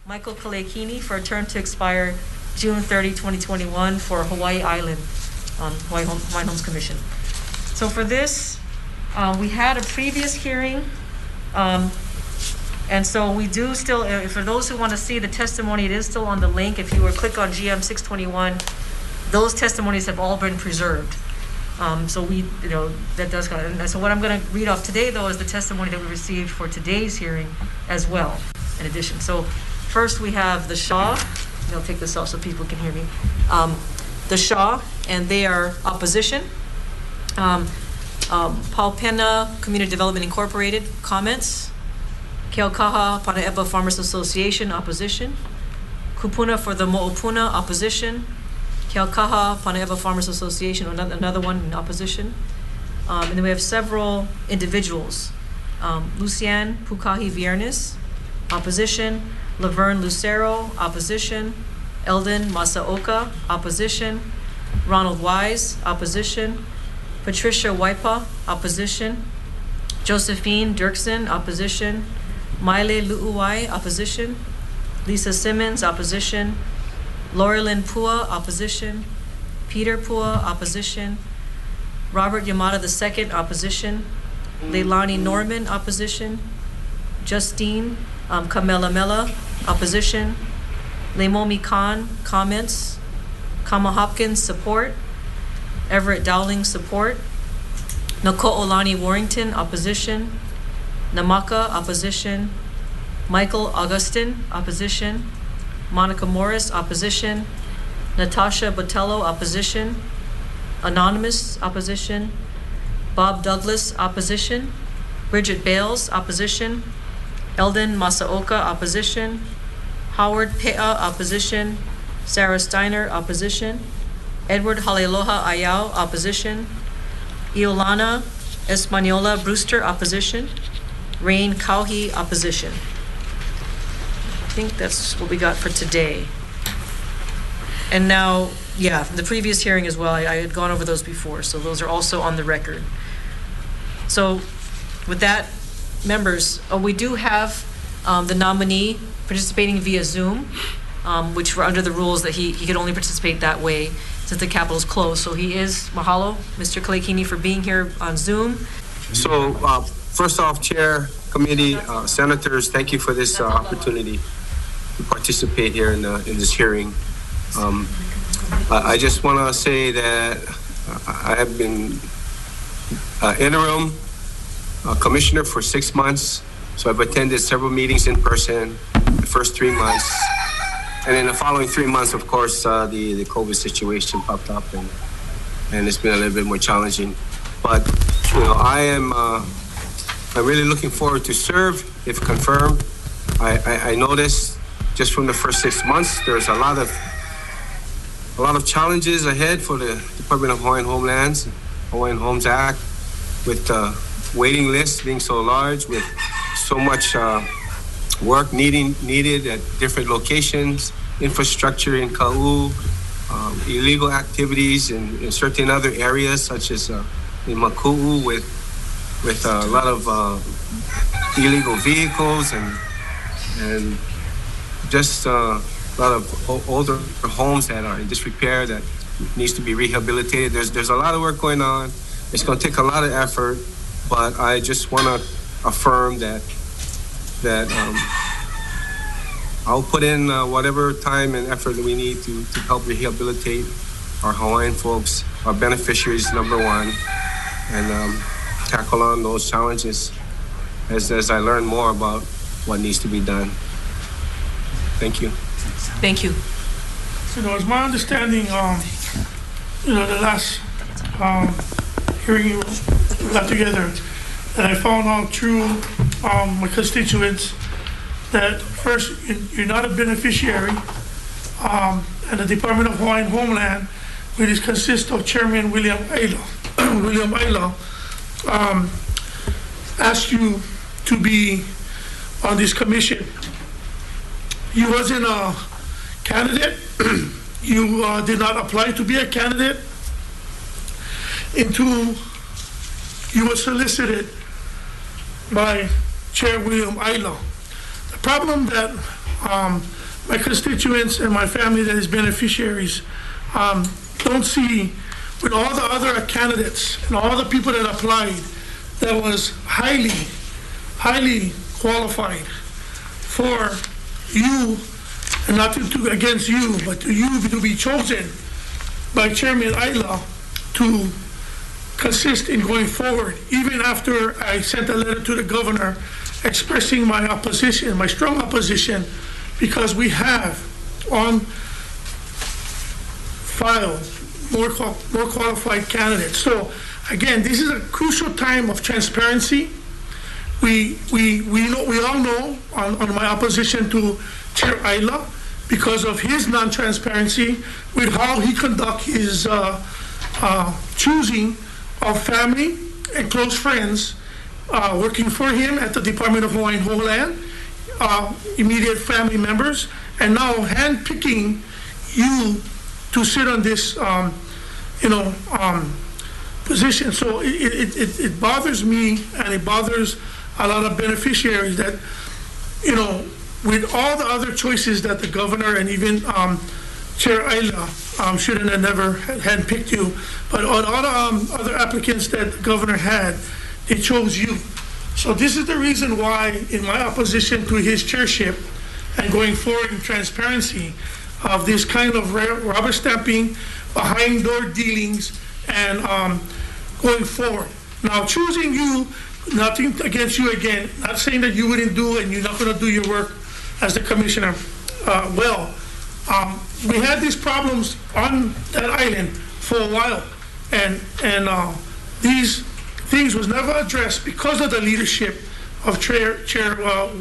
Michael Kaleikini for a term to expire June 30, 2021 for Hawaii Island, Hawaiian Homes Commission. So for this, we had a previous hearing, and so we do still, for those who want to see the testimony, it is still on the link. If you were to click on GM 621, those testimonies have all been preserved. So we, that does kind of, and so what I'm going to read off today, though, is the testimony that we received for today's hearing as well, in addition. So first we have the Shaw. I'll take this off so people can hear me. The Shaw, and they are opposition. Paupena Community Development Incorporated, comments. Keaukaha Panaepa Farmers Association, opposition. Kupuna for the Mo'opuna, opposition. Keaukaha Panaepa Farmers Association, another one in opposition. And then we have several individuals. Lucian Pukahi Viernes, opposition. Laverne Lucero, opposition. Eldon Masaoka, opposition. Ronald Wise, opposition. Patricia Waipa, opposition. Josephine Dirksen, opposition. Maile Lu'uwai, opposition. Lisa Simmons, opposition. Laurelyn Pua, opposition. Peter Pua, opposition. Robert Yamada II, opposition. Leilani Norman, opposition. Justine Kamelamela, opposition. Leimomi Khan, comments. Kama Hopkins, support. Everett Dowling, support. Nako'olani Warrington, opposition. Namaka, opposition. Michael Augustin, opposition. Monica Morris, opposition. Natasha Botello, opposition. Anonymous, opposition. Bob Douglas, opposition. Bridget Bales, opposition. Eldon Masaoka, opposition. Howard Pe'a, opposition. Sarah Steiner, opposition. Edward Halealoha Ayau, opposition. Iolana Espanola Brewster, opposition. Rain Kauhi, opposition. I think that's what we got for today. And now, yeah, the previous hearing as well, I had gone over those before, so those are also on the record. So with that, members, we do have the nominee participating via Zoom, which were under the rules that he could only participate that way since the Capitol is closed. So he is, mahalo, Mr. Kaleikini, for being here on Zoom. So first off, Chair, Committee, Senators, thank you for this opportunity to participate here in this hearing. I just want to say that I have been interim commissioner for 6 months. So I've attended several meetings in person the first 3 months. And in the following 3 months, of course, the COVID situation popped up and it's been a little bit more challenging. But, I'm really looking forward to serve if confirmed. I noticed just from the first 6 months, there's a lot of challenges ahead for the Department of Hawaiian Homelands, Hawaiian Homes Act, with waiting lists being so large, with so much work needed at different locations, infrastructure in Ka'u, illegal activities in certain other areas, such as in Maku'u, with a lot of illegal vehicles and just a lot of older homes that are in disrepair that needs to be rehabilitated. There's a lot of work going on. It's going to take a lot of effort, but I just want to affirm that I'll put in whatever time and effort that we need to help rehabilitate our Hawaiian folks, our beneficiaries, number one, and tackle on those challenges as I learn more about what needs to be done. Thank you. Thank you. So it's my understanding, the last hearing we got together, that I found out through my constituents that first, you're not a beneficiary, and the Department of Hawaiian Homeland, which consists of Chairman William Aila, asked you to be on this commission. You wasn't a candidate. You did not apply to be a candidate until you were solicited by Chair William Aila. The problem that my constituents and my family that is beneficiaries don't see, with all the other candidates and all the people that applied, that was highly qualified for you, and not to against you, but to you to be chosen by Chairman Ayla to consist in going forward, even after I sent a letter to the governor expressing my opposition, my strong opposition, because we have on file more qualified candidates. So again, this is a crucial time of transparency. We all know on my opposition to Chair Ayla because of his non-transparency with how he conduct his choosing of family and close friends working for him at the Department of Hawaiian Homeland, immediate family members, and now handpicking you to sit on this, position. So it bothers me, and it bothers a lot of beneficiaries that, with all the other choices that the governor and even Chair Ayla shouldn't have never had picked you, but all the other applicants that the governor had, they chose you. So this is the reason why, in my opposition to his chairship and going forward in transparency of this kind of rubber stamping, behind door dealings, and going forward. Now, choosing you, nothing against you again, not saying that you wouldn't do and you're not going to do your work as the commissioner we had these problems on that island for a while, and these things was never addressed because of the leadership of Chair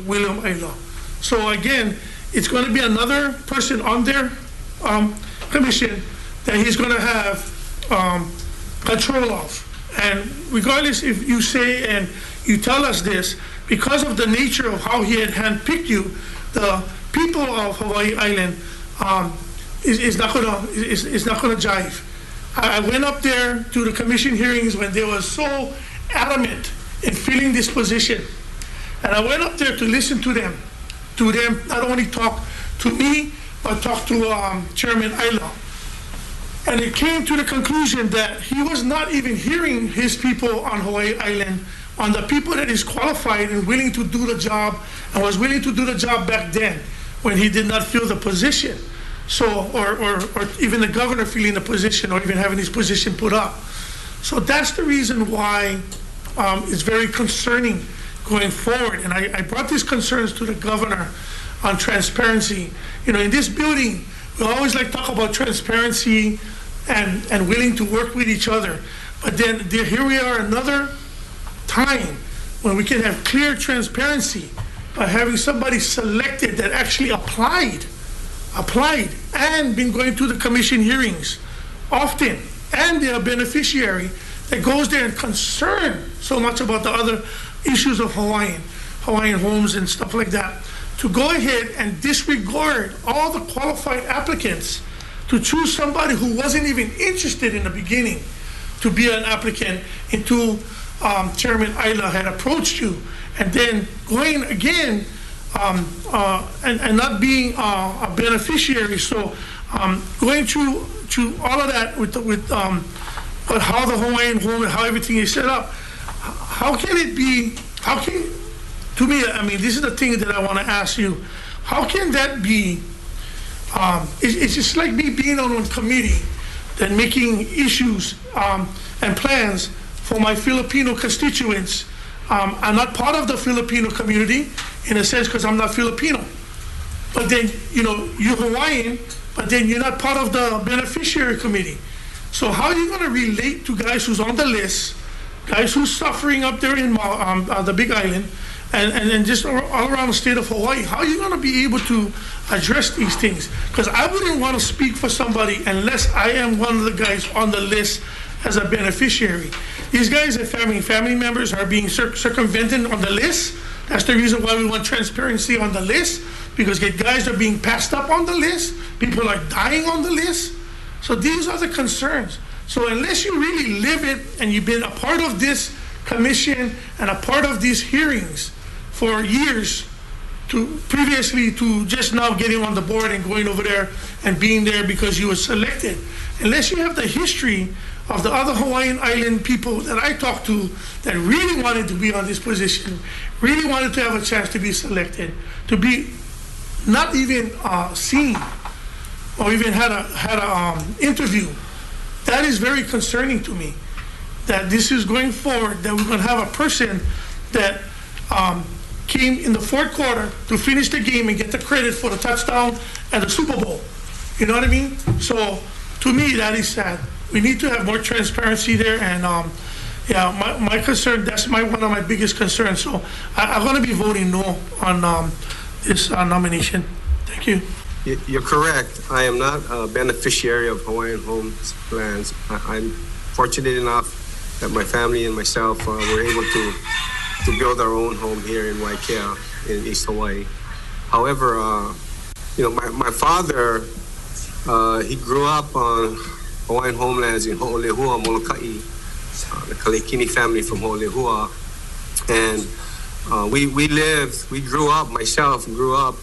William Ayla. So again, it's going to be another person on their commission that he's going to have control of. And regardless if you say and you tell us this, because of the nature of how he had handpicked you, the people of Hawaii Island is not gonna jive. I went up there to the commission hearings when they were so adamant in filling this position, and I went up there to listen to them not only talk to me but talk to Chairman Ayla. And it came to the conclusion that he was not even hearing his people on Hawaii Island, on the people that is qualified and willing to do the job, and was willing to do the job back then when he did not fill the position. So, or even the governor filling the position, or even having his position put up. So that's the reason why it's very concerning going forward. And I brought these concerns to the governor on transparency. In this building, we always like to talk about transparency and willing to work with each other. But then here we are another time when we can have clear transparency by having somebody selected that actually applied and been going to the commission hearings often, and they're a beneficiary that goes there and concerned so much about the other issues of Hawaiian homes and stuff like that, to go ahead and disregard all the qualified applicants to choose somebody who wasn't even interested in the beginning to be an applicant until Chairman Ayla had approached you, and then going again and not being a beneficiary. So going through all of that with but how the Hawaiian home and how everything is set up, to me, I mean, this is the thing that I want to ask you. How can that be? It's just like me being on one committee and making issues and plans for my Filipino constituents. I'm not part of the Filipino community in a sense because I'm not Filipino. But then, you're Hawaiian, but then you're not part of the beneficiary committee. So how are you going to relate to guys who's on the list, guys who's suffering up there in the Big Island, and just all around the state of Hawaii? How are you going to be able to address these things? Because I wouldn't want to speak for somebody unless I am one of the guys on the list as a beneficiary. These guys and family members are being circumvented on the list. That's the reason why we want transparency on the list, because guys are being passed up on the list. People are dying on the list. So these are the concerns. So unless you really live it and you've been a part of this commission and a part of these hearings for years, previously to just now getting on the board and going over there and being there because you were selected. Unless you have the history of the other Hawaiian Island people that I talked to that really wanted to be on this position, really wanted to have a chance to be selected, to be not even seen or even had a interview. That is very concerning to me, that this is going forward, that we're going to have a person that came in the fourth quarter to finish the game and get the credit for the touchdown and the Super Bowl. You know what I mean? So to me, that is sad. We need to have more transparency there, and yeah, my concern, that's one of my biggest concerns. So I'm going to be voting no on this nomination. Thank you. You're correct. I am not a beneficiary of Hawaiian Homes plans. I'm fortunate enough that my family and myself were able to build our own home here in Waikea in East Hawaii. However, my father, he grew up on Hawaiian homelands in Ho'olehua, Molokai, the Kaleikini family from Ho'olehua. And we grew up, myself grew up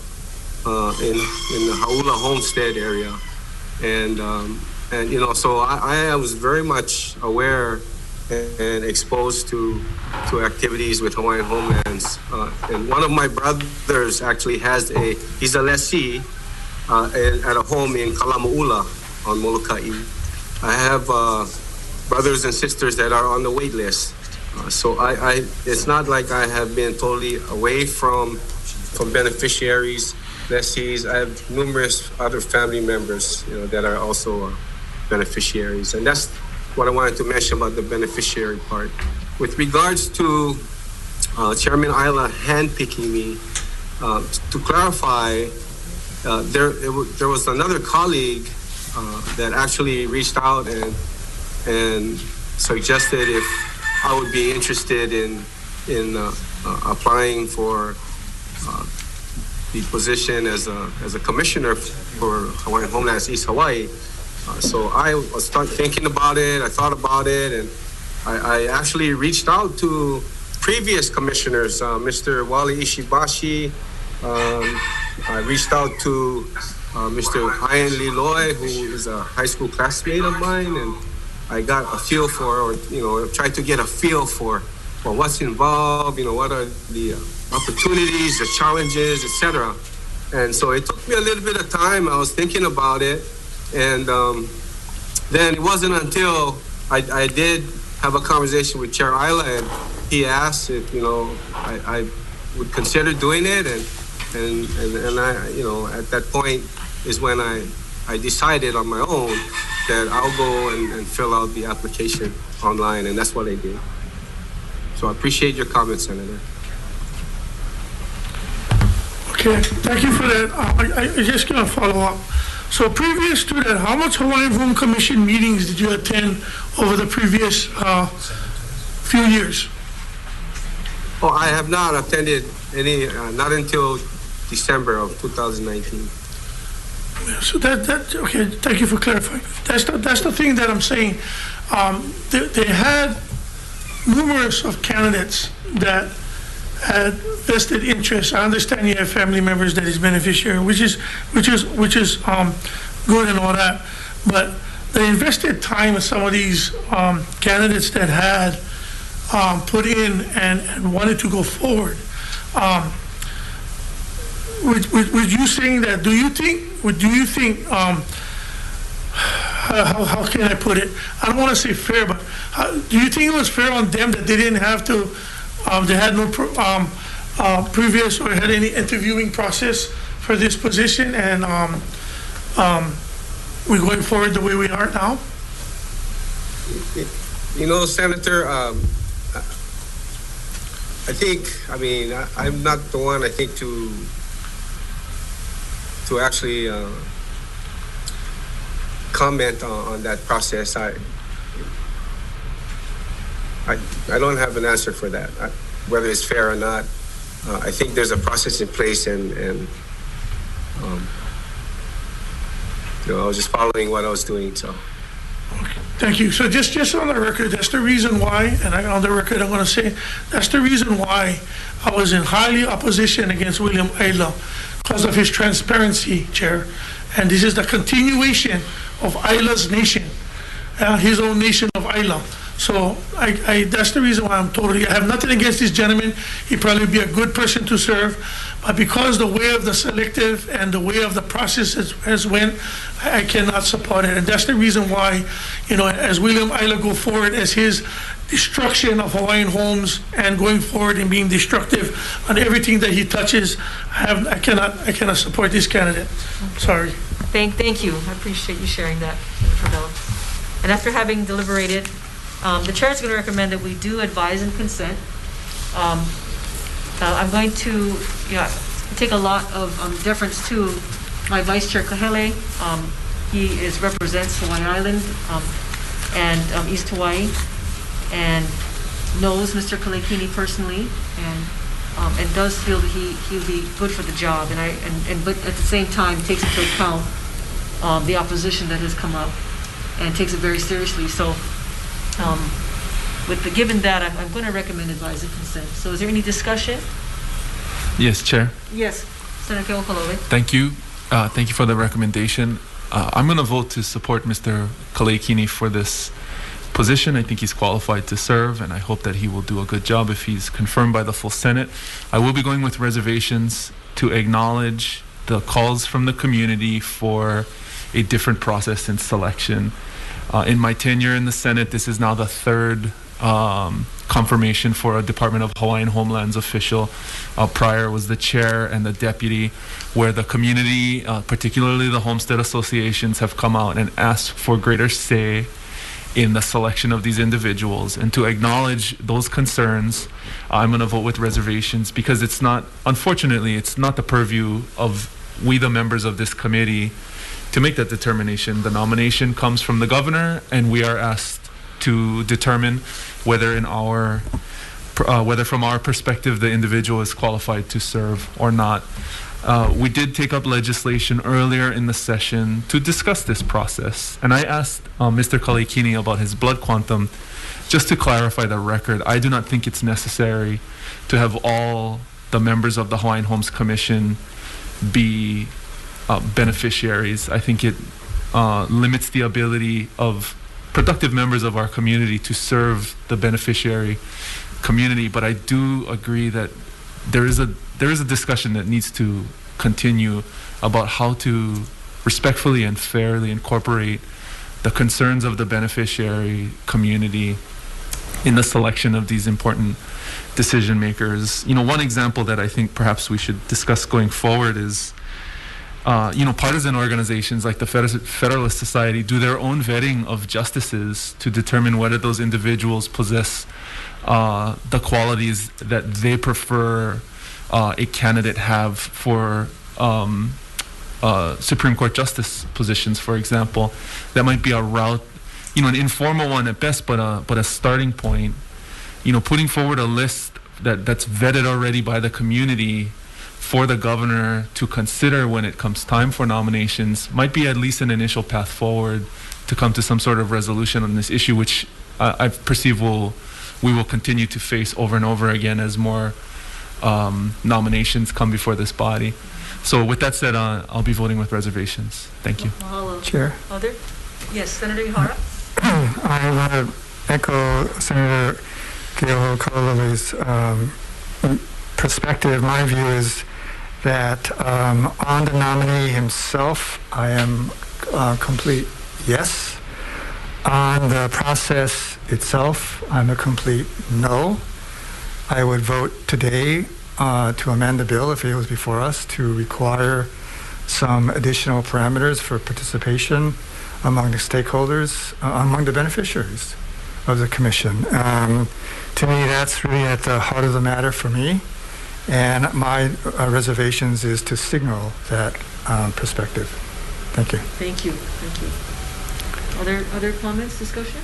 in the Hauula Homestead area. And so I was very much aware and exposed to activities with Hawaiian homelands. And one of my brothers actually he's a lessee at a home in Kalama'ula on Molokai. I have brothers and sisters that are on the wait list. So it's not like I have been totally away from beneficiaries, lessees. I have numerous other family members, that are also beneficiaries. And that's what I wanted to mention about the beneficiary part. With regards to Chairman Isla handpicking me, to clarify, there was another colleague that actually reached out and suggested if I would be interested in applying for the position as a commissioner for Hawaiian Homelands East Hawaii. So I was thinking about it. I thought about it, and I actually reached out to previous commissioners, Mr. Wale Ishibashi. I reached out to Mr. Hawaiian Liloy, who is a high school classmate of mine, and I got a feel for, tried to get a feel for what's involved, what are the opportunities, the challenges, etc. And so it took me a little bit of time. I was thinking about it, and then it wasn't until I did have a conversation with Chair Isla, and he asked if I would consider doing it, and I at that point is when I decided on my own that I'll go and fill out the application online, and that's what I did. So I appreciate your comments, Senator. Okay, thank you for that. I just going to follow up. So previous to that, how much Hawaiian Home Commission meetings did you attend over the previous few years? Oh, I have not attended any, not until December of 2019. So that okay. Thank you for clarifying. That's the thing that I'm saying. They had numerous of candidates that had vested interest. I understand you have family members that is beneficiary, which is good and all that. But they invested time in some of these candidates that had put in and wanted to go forward. With you saying that, do you think how can I put it? I don't want to say fair, but do you think it was fair on them that they didn't have to, they had no previous or had any interviewing process for this position, and we're going forward the way we are now? Senator, I'm not the one, to actually comment on that process. I don't have an answer for that, whether it's fair or not. I think there's a process in place, and I was just following what I was doing. So, Thank you. So just on the record, that's the reason why, and on the record, I'm going to say, that's the reason why I was in highly opposition against William Ayla, because of his transparency, Chair. And this is the continuation of Ayla's nation, his own nation of Ayla. So that's the reason why I have nothing against this gentleman. He'd probably be a good person to serve. But because the way of the selective and the way of the process has went, I cannot support it. And that's the reason why, as William Ayla go forward as his destruction of Hawaiian homes and going forward and being destructive on everything that he touches, I cannot support this candidate. Sorry. Thank you. I appreciate you sharing that, Senator Fabella. And after having deliberated, the chair is going to recommend that we do advise and consent. I'm going to take a lot of deference to my Vice Chair Kahele. He represents Hawaii Island and East Hawaii, and knows Mr. Kaleikini personally, and does feel that he'll be good for the job. But at the same time takes into account the opposition that has come up and takes it very seriously. So. Given that, I'm going to recommend advise and consent. So is there any discussion? Yes, Chair. Yes, Senator Keokalole. Thank you. Thank you for the recommendation. I'm going to vote to support Mr. Kaleikini for this position. I think he's qualified to serve, and I hope that he will do a good job if he's confirmed by the full Senate. I will be going with reservations to acknowledge the calls from the community for a different process in selection. In my tenure in the Senate, this is now the third confirmation for a Department of Hawaiian Homelands official. Prior was the chair and the deputy, where the community, particularly the homestead associations, have come out and asked for greater say in the selection of these individuals. And to acknowledge those concerns, I'm going to vote with reservations, because unfortunately, it's not the purview of we, the members of this committee, to make that determination. The nomination comes from the governor, and we are asked to determine whether from our perspective the individual is qualified to serve or not. We did take up legislation earlier in the session to discuss this process, and I asked Mr. Kaleikini about his blood quantum. Just to clarify the record, I do not think it's necessary to have all the members of the Hawaiian Homes Commission be beneficiaries. I think it limits the ability of productive members of our community to serve the beneficiary community. But I do agree that there is a discussion that needs to continue about how to respectfully and fairly incorporate the concerns of the beneficiary community in the selection of these important decision makers. One example that I think perhaps we should discuss going forward is partisan organizations like the Federalist Society do their own vetting of justices to determine whether those individuals possess the qualities that they prefer a candidate have for Supreme Court justice positions, for example. That might be a route, an informal one at best, but a starting point. Putting forward a list that's vetted already by the community for the governor to consider when it comes time for nominations might be at least an initial path forward to come to some sort of resolution on this issue, which I perceive we will continue to face over and over again as more nominations come before this body. So with that said, I'll be voting with reservations. Thank you. Mahalo. Chair. Other? Yes, Senator Ihara. I want to echo Senator Keohokalole's perspective. My view is that on the nominee himself, I am complete yes. On the process itself, I'm a complete no. I would vote today to amend the bill if it was before us to require some additional parameters for participation among the stakeholders, among the beneficiaries of the commission. To me, that's really at the heart of the matter for me. And my reservations is to signal that perspective. Thank you. Thank you. Other comments, discussion?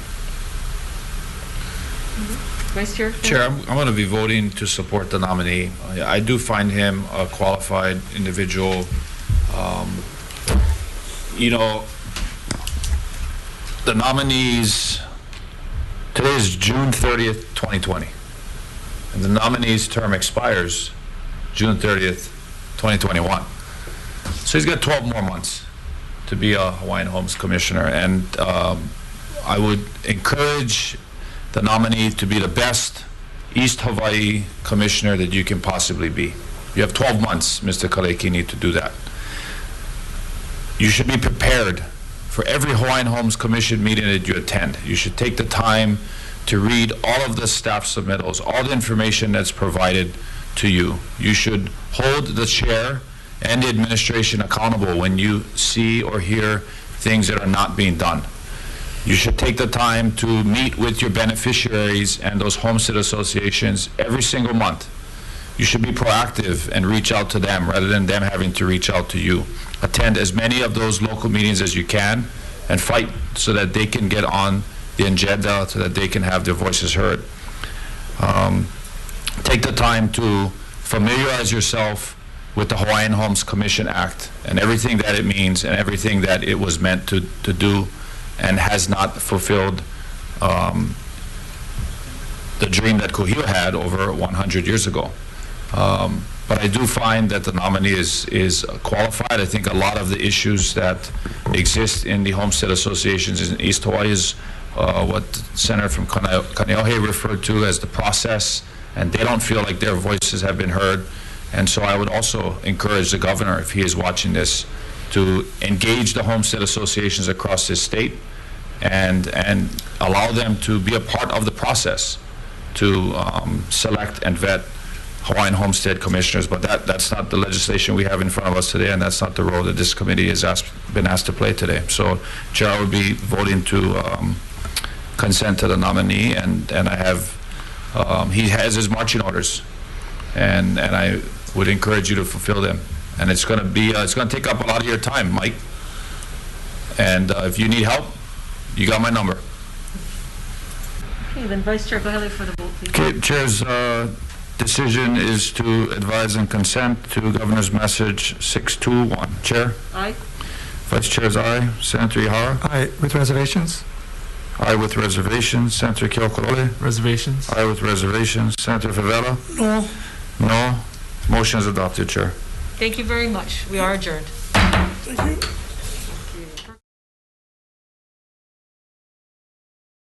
Vice Chair? Chair, I'm going to be voting to support the nominee. I do find him a qualified individual. the nominees, today is June 30th, 2020. And the nominee's term expires June 30th, 2021. So he's got 12 more months to be a Hawaiian Homes Commissioner. And I would encourage the nominee to be the best East Hawaii Commissioner that you can possibly be. You have 12 months, Mr. Kaleikini, to do that. You should be prepared for every Hawaiian Homes Commission meeting that you attend. You should take the time to read all of the staff submittals, all the information that's provided to you. You should hold the chair and the administration accountable when you see or hear things that are not being done. You should take the time to meet with your beneficiaries and those homestead associations every single month. You should be proactive and reach out to them rather than them having to reach out to you. Attend as many of those local meetings as you can and fight so that they can get on the agenda, so that they can have their voices heard. Take the time to familiarize yourself with the Hawaiian Homes Commission Act and everything that it means and everything that it was meant to do and has not fulfilled the dream that Kuhio had over 100 years ago. But I do find that the nominee is qualified. I think a lot of the issues that exist in the homestead associations in East Hawaii is what Senator from Kaneohe referred to as the process, and they don't feel like their voices have been heard. And so I would also encourage the governor, if he is watching this, to engage the homestead associations across this state and allow them to be a part of the process to select and vet Hawaiian homestead commissioners. But that's not the legislation we have in front of us today, and that's not the role that this committee has been asked to play today. So, Chair, I would be voting to consent to the nominee, and I have he has his marching orders, and I would encourage you to fulfill them. And it's going to be it's going to take up a lot of your time, Mike. And if you need help, you got my number. Okay, then Vice Chair, go ahead for the vote, please. Okay, Chair's decision is to advise and consent to Governor's Message 621. Chair? Aye. Vice Chair's aye. Senator Ihara? Aye, with reservations. Aye with reservations. Senator Keokolole? Reservations? Aye with reservations. Senator Favela? No. No. Motion is adopted, Chair. Thank you very much. We are adjourned. Thank you.